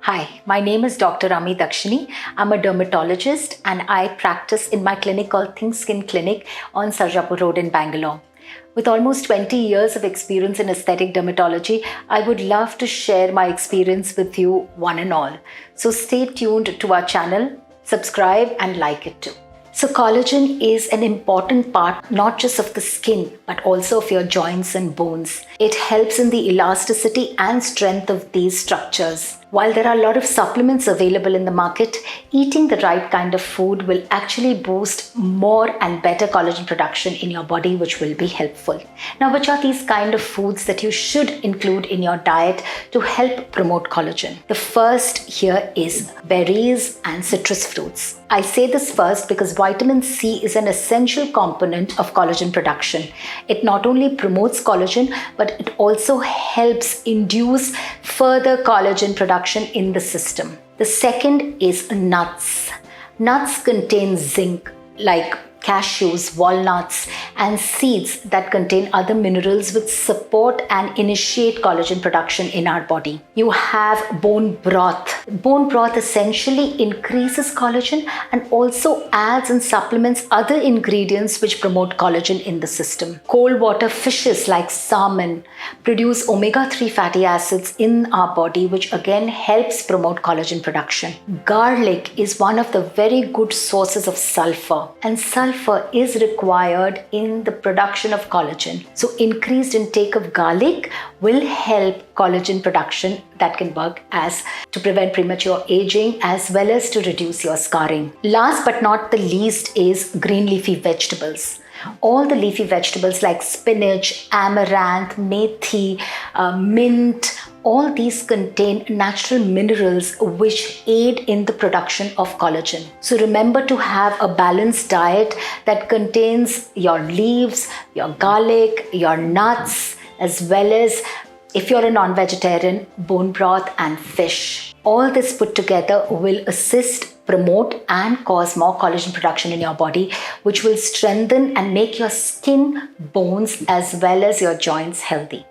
Hi, my name is Dr. Amee Daxini. I'm a dermatologist and I practice in my clinic called Think Skin Clinic on Sarjapur Road in Bangalore. With almost 20 years of experience in aesthetic dermatology, I would love to share my experience with you one and all. So stay tuned to our channel, subscribe and like it too. So collagen is an important part not just of the skin but also of your joints and bones. It helps in the elasticity and strength of these structures. While there are a lot of supplements available in the market, eating the right kind of food will actually boost more and better collagen production in your body, which will be helpful. Now, which are these kind of foods that you should include in your diet to help promote collagen? The first here is berries and citrus fruits. I say this first because vitamin C is an essential component of collagen production. It not only promotes collagen, but it also helps induce further collagen production in the system. The second is nuts. Nuts contain zinc, like cashews, walnuts, and seeds that contain other minerals which support and initiate collagen production in our body. You have bone broth. Bone broth essentially increases collagen and also adds and supplements other ingredients which promote collagen in the system. Cold water fishes like salmon produce omega-3 fatty acids in our body, which again helps promote collagen production. Garlic is one of the very good sources of sulfur, and sulfur is required in the production of collagen. So increased intake of garlic will help collagen production that can work as to prevent premature aging as well as to reduce your scarring. Last but not the least is green leafy vegetables. All the leafy vegetables like spinach, amaranth, methi, mint, all these contain natural minerals which aid in the production of collagen. So remember to have a balanced diet that contains your leaves, your garlic, your nuts, as well as, if you're a non-vegetarian, bone broth and fish. All this put together will assist, promote and cause more collagen production in your body, which will strengthen and make your skin, bones as well as your joints healthy.